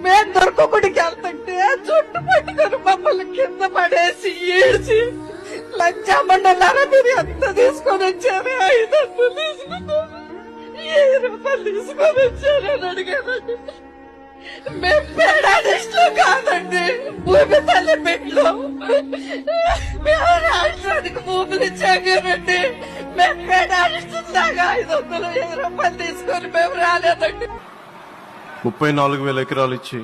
మేము దొరకబడికి వెళ్తుంటే చుట్టు పట్టుకొని మమ్మల్ని కింద పడేసి ఈడ్చి లంచామండలారా మీరు ఎంత తీసుకొని వచ్చారు? 500 తీసుకున్నారు, 1000 రూపాయలు తీసుకొని వచ్చారని అడిగానండి. మేము పేడాడిస్టులు కాదండి, భూమి తల్లి బిడ్డలు. మేము రాష్ట్రానికి భూములు ఇచ్చాగానండి. మేము పేడాడిస్టులు దాకా 500 రూపాయలు తీసుకొని మేము రాలేదండి. 34,000 ఎకరాలు ఇచ్చి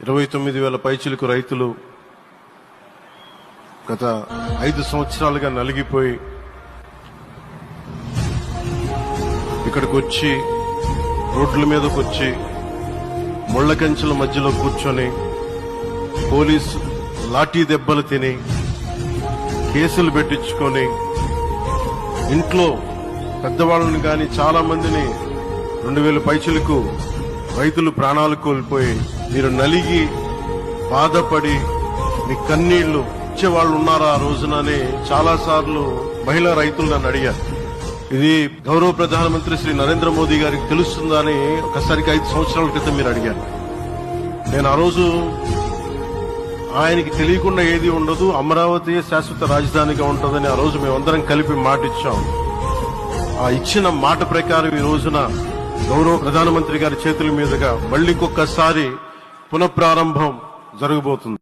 29,000 పైచిలకు రైతులు గత 5 సంవత్సరాలుగా నలిగిపోయి ఇక్కడికి వచ్చి రోడ్ల మీదకి వచ్చి ముళ్ల కంచెల మధ్యలో కూర్చొని పోలీసు లాఠీ దెబ్బలు తిని కేసులు పెట్టించుకొని ఇంట్లో పెద్దవాళ్ళని గాని చాలా మందిని 2,000 పైచులకు రైతులు ప్రాణాలు కోల్పోయి మీరు నలిగి బాధపడి మీ కన్నీళ్లు ఇచ్చేవాళ్ళు ఉన్నారా ఆ రోజునని చాలా సార్లు మహిళా రైతులు నన్ను అడిగారు. ఇది గౌరవ ప్రధానమంత్రి శ్రీ నరేంద్ర మోదీ గారికి తెలుస్తుందా అని ఒకసారికి 5 సంవత్సరాల క్రితం మీరు అడిగారు. నేను ఆ రోజు ఆయనకి తెలియకుండా ఏది ఉండదు, అమరావతి శాశ్వత రాజధానిగా ఉంటుందని ఆ రోజు మేమందరం కలిపి మాట ఇచ్చాం. ఆ ఇచ్చిన మాట ప్రకారం ఈ రోజున గౌరవ ప్రధానమంత్రి గారి చేతుల మీదుగా మళ్ళీ ఇంకొకసారి పునఃప్రారంభం జరగబోతుంది.